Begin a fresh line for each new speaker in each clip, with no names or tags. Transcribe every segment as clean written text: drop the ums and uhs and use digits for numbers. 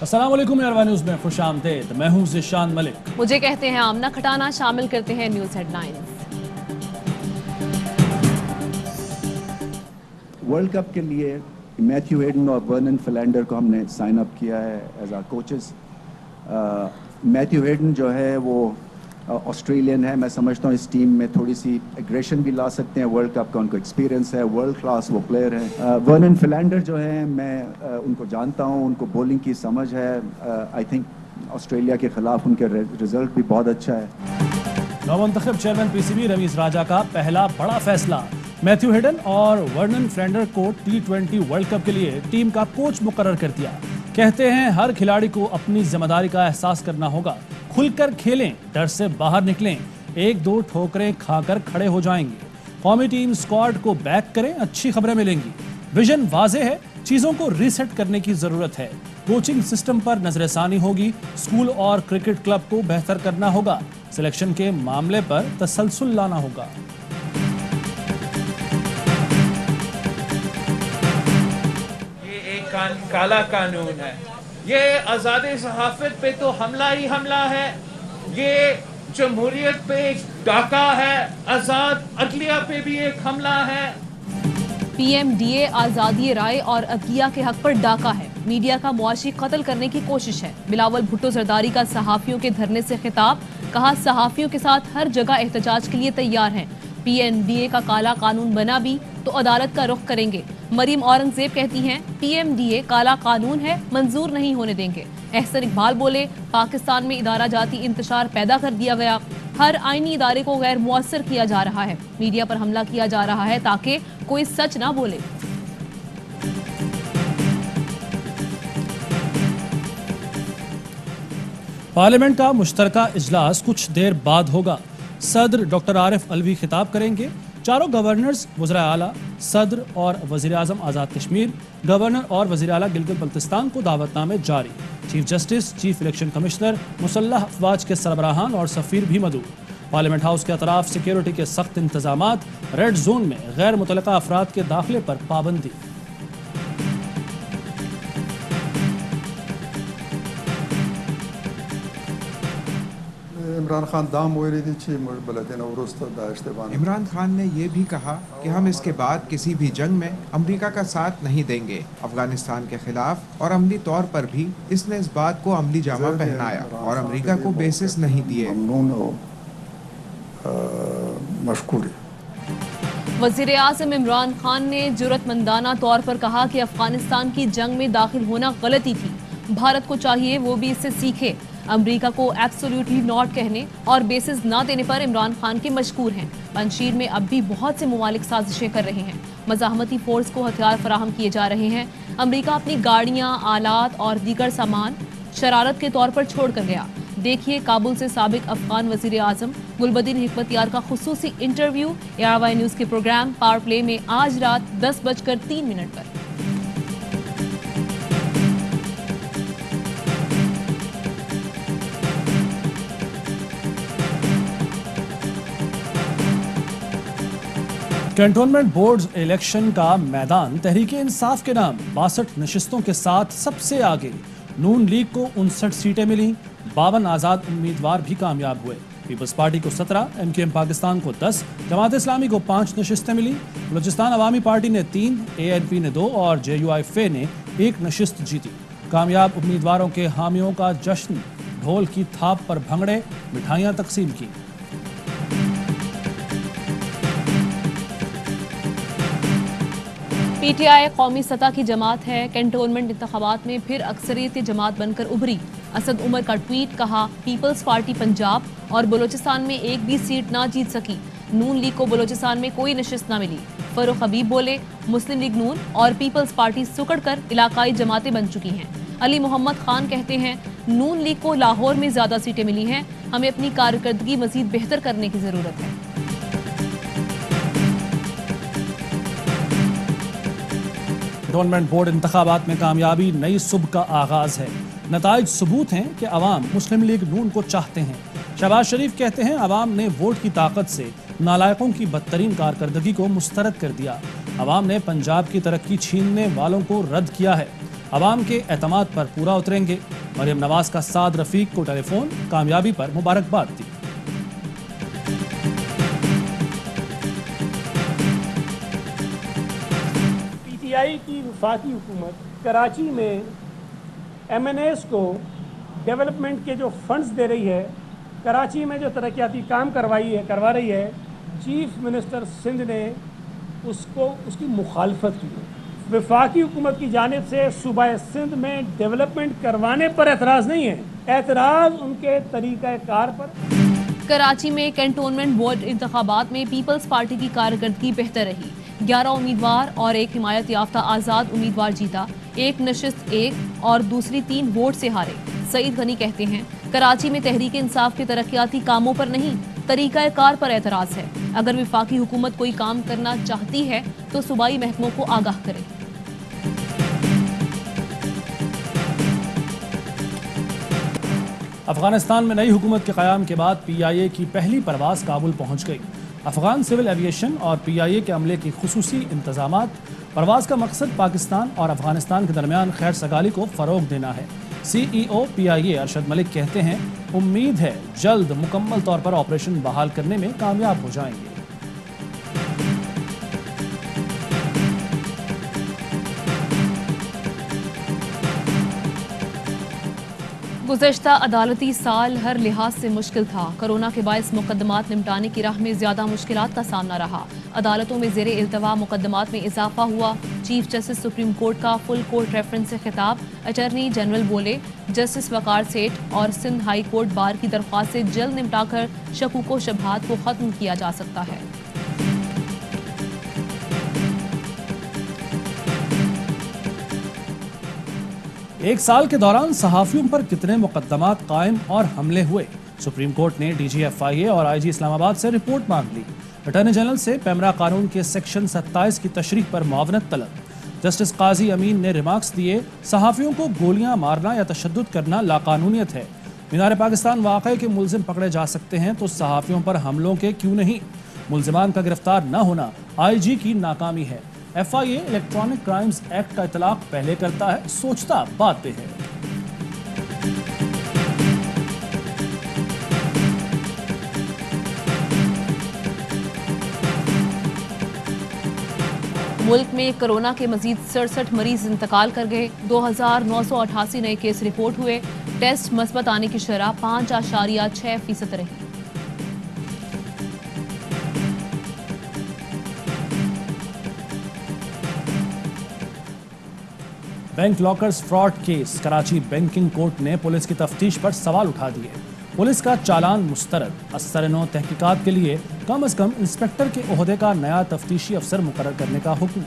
अस्सलाम वालेकुम अरवा न्यूज़ में खुशामदीद। मैं हूं ज़िशान मलिक।
मुझे कहते हैं आमना खटाना। शामिल करते हैं न्यूज़ हेडलाइंस।
वर्ल्ड कप के लिए मैथ्यू हेडन और वर्नन फिलैंडर को हमने साइन अप किया है as our coaches. Matthew Hayden जो है वो ऑस्ट्रेलियन है। मैं समझता हूँ इस टीम में थोड़ी सी एग्रेशन भी ला सकते हैं। वर्ल्ड कप का उनको एक्सपीरियंस है, वर्ल्ड क्लास वो प्लेयर हैं। वर्नन फिलैंडर जो है मैं उनको जानता हूँ, उनको बॉलिंग की समझ है। आई थिंक ऑस्ट्रेलिया के खिलाफ उनके रिजल्ट भी बहुत अच्छा है।
नौमंतखब चेयरमैन पीसीबी रमीज राजा का पहला बड़ा फैसला, मैथ्यू हेडन और वर्नन फिलैंडर को T20 वर्ल्ड कप के लिए टीम का कोच मुकर्रर कर दिया। कहते हैं हर खिलाड़ी को अपनी जिम्मेदारी का एहसास करना होगा, खुलकर खेलें, डर से बाहर निकलें, एक दो ठोकरें खाकर खड़े हो जाएंगे। कौमी टीम स्क्वाड को बैक करें, अच्छी खबरें मिलेंगी। विजन वाज़ेह है, चीजों को रीसेट करने की जरूरत है। कोचिंग सिस्टम पर नजरसानी होगी, स्कूल और क्रिकेट क्लब को बेहतर करना होगा, सिलेक्शन के मामले पर तसलसल लाना होगा।
ये एक काला कानून है, ये आज़ादी सहाफत पे तो हमला ही हमला है, ये जमहूरियत पे एक डाका है, आज़ाद अदलिया पे भी एक हमला है।
PMDA आज़ादी राय और अदलिया के हक पर डाका है, मीडिया का मुआशी कत्ल करने की कोशिश है। बिलावल भुट्टो जरदारी का सहाफियों के धरने से खिताब, कहा सहाफियों के साथ हर जगह एहतजाज के लिए तैयार हैं। PMDA का काला कानून बना भी तो अदालत का रुख करेंगे। मरीम औरंगजेब कहती हैं PMDA काला कानून है, मंजूर नहीं होने देंगे। एहसन इकबाल बोले पाकिस्तान में इदारा जाती इंतशार पैदा कर दिया गया, हर आईनी इदारे को गैर मुअस्सर किया जा रहा है, मीडिया पर हमला किया जा रहा है ताकि कोई सच ना बोले।
पार्लियामेंट का मुश्तरका इजलास कुछ देर बाद होगा। सदर डॉक्टर आरिफ अलवी खिताब करेंगे। चारों गवर्नर्स, वज़ीर आला, सदर और वज़ीर आज़म आज़ाद कश्मीर, गवर्नर और वज़ीर आला गिलगित बल्तिस्तान को दावतनामे जारी। Chief justice, chief election commissioner, मुसल्लह अफवाज के सरबराहान और सफ़ीर भी मदऊ। पार्लियामेंट हाउस के अतराफ सिक्योरिटी के सख्त इंतजामात, रेड जोन में गैर मुतल्लका अफराद के दाखिले पर पाबंदी।
इमरान खान ने ये भी कहा कि हम इसके बाद किसी भी जंग में अमेरिका का साथ नहीं देंगे। अफगानिस्तान के खिलाफ और अमली तौर पर भी इसने इस बात को अमली जामा पहनाया और अमेरिका को बेसिस नहीं दिए।
वज़ीर आज़म इमरान खान ने जुर्रतमंदाना तौर पर कहा कि अफगानिस्तान की जंग में दाखिल होना गलती थी, भारत को चाहिए वो भी इससे सीखे। अमेरिका को एब्सोल्युटली नॉट कहने और बेसिस ना देने पर इमरान खान के मशकूर हैं। पंजशीर में अब भी बहुत से मुमालिक साजिशें कर रहे हैं, मज़ाहमती फोर्स को हथियार फराहम किए जा रहे हैं। अमेरिका अपनी गाड़ियाँ, आलात और दीगर सामान शरारत के तौर पर छोड़ कर गया। देखिए काबुल से साबिक अफगान वज़ीर आज़म गुलबदीन हिकमतयार का खुसूसी इंटरव्यू ARY न्यूज़ के प्रोग्राम पावर प्ले में आज रात 10:03 पर।
कैंटोनमेंट बोर्ड इलेक्शन का मैदान तहरीके इंसाफ के नाम 62 नशिस्तों के साथ सबसे आगे। नून लीग को 59 सीटें मिली, 52 आज़ाद उम्मीदवार भी कामयाब हुए। पीपल्स पार्टी को 17, MKM पाकिस्तान को 10, जमात इस्लामी को 5 नशिस्तें मिली। बलूचिस्तान अवामी पार्टी ने 3, ANP ने 2 और JUIF ने 1 नशिस्त जीती। कामयाब उम्मीदवारों के हामियों का जश्न, ढोल की थाप पर भंगड़े, मिठाइयाँ तकसीम की।
PTI कौमी सतह की जमात है, कैंटोनमेंट इंतखाबात में फिर अक्सरियत जमात बनकर उभरी। असद उमर का ट्वीट, कहा पीपल्स पार्टी पंजाब और बलूचिस्तान में एक भी सीट ना जीत सकी, नून लीग को बलूचिस्तान में कोई नशिस्त ना मिली। फरूख हबीब बोले मुस्लिम लीग नून और पीपल्स पार्टी सुकड़ कर इलाकाई जमातें बन चुकी हैं। अली मोहम्मद खान कहते हैं नून लीग को लाहौर में ज्यादा सीटें मिली हैं, हमें अपनी कारकर्दगी मजीद बेहतर करने की जरूरत है।
कैंटोनमेंट बोर्ड इंतखाबात में कामयाबी नई सुबह का आगाज है। नताइज सबूत हैं कि अवाम मुस्लिम लीग नून को चाहते हैं। शहबाज शरीफ कहते हैं अवाम ने वोट की ताकत से नालायकों की बदतरीन कारकर्दगी को मुस्तरद कर दिया। अवाम ने पंजाब की तरक्की छीनने वालों को रद्द किया है। अवाम के एतमाद पर पूरा उतरेंगे। मरियम नवाज का साद रफीक को टेलीफोन, कामयाबी पर मुबारकबाद दी।
पीटीआई की वफाकी हुकूमत कराची में MNAs को डेवलपमेंट के जो फंड्स दे रही है, कराची में जो तरक्याती काम करवा रही है, चीफ मिनिस्टर सिंध ने उसकी मुखालफत की है। वफाकी हुकूमत की जानिब से सूबा सिंध में डेवलपमेंट करवाने पर एतराज़ नहीं है, एतराज़ उनके तरीक़ाकार पर।
कराची में कैंटोनमेंट बोर्ड इंतखाबात में पीपल्स पार्टी की कारकर्दगी बेहतर रही। 11 उम्मीदवार और एक हिमायत याफ्ता आज़ाद उम्मीदवार जीता। एक नशिस्त एक और दूसरी 3 वोट से हारे। सईद गनी कहते हैं, कराची में तहरीक इंसाफ के तरक्याती कामों पर नहीं, तरीक़ाकार पर एतराज़ है। अगर वफाकी हुकूमत कोई काम करना चाहती है तो सूबाई महकमों को आगाह करे।
अफगानिस्तान में नई हुकूमत के क़याम के बाद PIA की पहली परवाज़ काबुल पहुँच गई। अफगान सिविल एविएशन और PIA के अमले की खुसूसी इंतजामात। परवाज़ का मकसद पाकिस्तान और अफगानिस्तान के दरमियान खैर सगाली को फ़रोग देना है। CEO PIA अरशद मलिक कहते हैं, उम्मीद है जल्द मुकम्मल तौर पर ऑपरेशन बहाल करने में कामयाब हो जाएंगे।
गुज़श्ता अदालती साल हर लिहाज से मुश्किल था। कोरोना के बायस मुकदमात निपटाने की राह में ज़्यादा मुश्किलात का सामना रहा। अदालतों में ज़ेरे इल्तवा मुकदमात में इजाफा हुआ। चीफ जस्टिस सुप्रीम कोर्ट का फुल कोर्ट रेफरेंस से खिताब। अटॉर्नी जनरल बोले, जस्टिस वकार सेठ और सिंध हाई कोर्ट बार की दरख्वास्त से जल्द निपटाकर शकूक व शुबहात को ख़त्म किया जा सकता है।
एक साल के दौरान सहाफ़ियों पर कितने मुकदमात कायम और हमले हुए? सुप्रीम कोर्ट ने DG FIA और IG इस्लामाबाद से रिपोर्ट मांग ली। अटॉर्नी जनरल से पैमरा कानून के सेक्शन 27 की तशरीह पर मुआवनत तलब। जस्टिस काजी अमीन ने रिमार्क्स दिए, सहाफ़ियों को गोलियां मारना या तशद्दुद करना लाकानूनियत है। मीनार पाकिस्तान वाक़े के मुलजिम पकड़े जा सकते हैं तो सहाफ़ियों पर हमलों के क्यों नहीं? मुलजिमान का गिरफ्तार न होना IG की नाकामी है। FIA इलेक्ट्रॉनिक क्राइम्स एक्ट का इतलाक पहले करता है, सोचता बाद पे है।
मुल्क में कोरोना के मजीद 67 मरीज इंतकाल कर गए। 2988 नए केस रिपोर्ट हुए। टेस्ट मस्बत आने की शरह 5.6% रही।
Bank lockers fraud case. Karachi banking court ने पुलिस की तफ्तीश पर सवाल उठा दिए। पुलिस का चालान मुस्तरद। असर-ए-नौ तहकीकात के लिए कम से कम इंस्पेक्टर के ओहदे का नया तफ्तीशी अफसर मुकर्रर करने का हुक्म।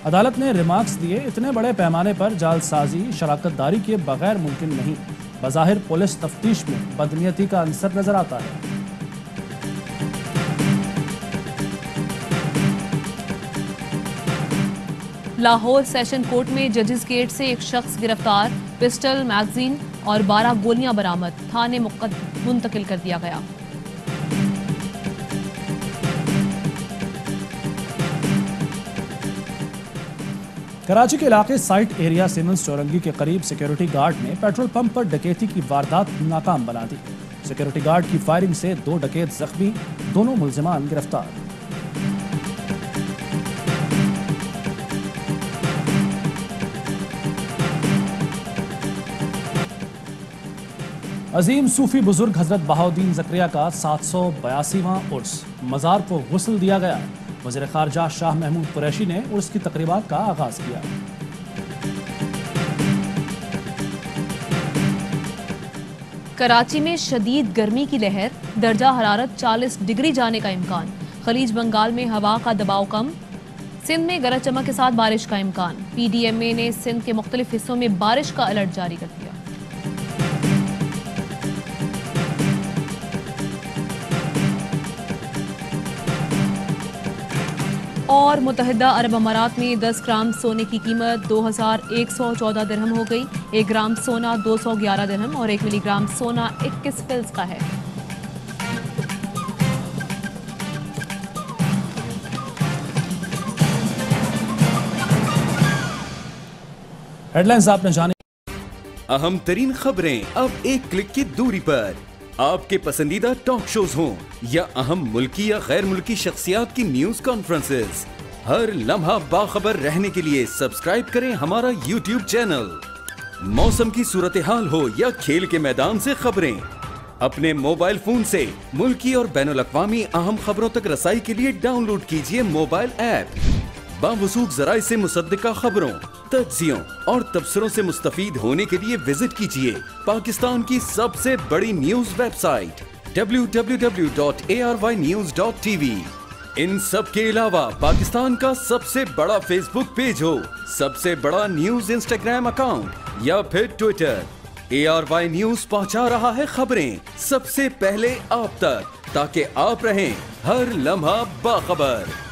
अदालत ने रिमार्क्स दिए, इतने बड़े पैमाने पर जालसाजी शराकतदारी के बगैर मुमकिन नहीं। बज़ाहिर पुलिस तफ्तीश में बदनीयती का अंसर नजर आता है।
लाहौर सेशन कोर्ट में जजेस गेट से एक शख्स गिरफ्तार। पिस्टल, मैगजीन और 12 गोलियां बरामद। थाने मुंतकिल कर दिया गया।
कराची के इलाके साइट एरिया सिमंस चौरंगी के करीब सिक्योरिटी गार्ड ने पेट्रोल पंप पर डकैती की वारदात नाकाम बना दी। सिक्योरिटी गार्ड की फायरिंग से 2 डकैत जख्मी, दोनों मुलजिमान गिरफ्तार। अजीम सूफी बुजुर्ग हजरत बहाउद्दीन ज़करिया का 782वां उर्स। मज़ार को गुस्ल दिया गया। वज़ीर ख़ारजा शाह महमूद कुरैशी ने उर्स की तकरीबात का आगाज़ किया।
कराची में शदीद गर्मी की लहर। दर्जा हरारत 40 डिग्री जाने का इम्कान। खलीज बंगाल में हवा का दबाव कम। सिंध में गरज चमक के साथ बारिश का इम्कान। PDMA ने सिंध के मुख्तलिफ हिस्सों में बारिश का अलर्ट जारी कर दिया। और मुत्तहिदा अरब अमारात में 10 ग्राम सोने की कीमत 2114 दिरहम हो गई। 1 ग्राम सोना 211 दिरहम और 1 मिलीग्राम सोना 21 फिल्स का है।
हेडलाइंस आपने जानी।
अहम तरीन खबरें अब एक क्लिक की दूरी पर। आपके पसंदीदा टॉक शोज हों या अहम मुल्की या गैर मुल्की शख्सियात की न्यूज कॉन्फ्रेंसेस, हर लम्हा बाखबर रहने के लिए सब्सक्राइब करें हमारा YouTube चैनल। मौसम की सूरत हाल हो या खेल के मैदान से खबरें, अपने मोबाइल फोन से मुल्की और बैनुल-अक़वामी अहम खबरों तक रसाई के लिए डाउनलोड कीजिए मोबाइल ऐप। बावसूख ज़राए से मुसद्दिका खबरों, तज्ज़ियों और तबसरों से मुस्तफ़ीद होने के लिए विजिट कीजिए पाकिस्तान की सबसे बड़ी न्यूज वेबसाइट www.arYnews.tv। इन सब के अलावा पाकिस्तान का सबसे बड़ा फेसबुक पेज हो, सबसे बड़ा न्यूज इंस्टाग्राम अकाउंट या फिर ट्विटर, ARY न्यूज पहुंचा रहा है खबरें सबसे पहले आप तक, ताकि आप रहें हर लम्हा बाखबर।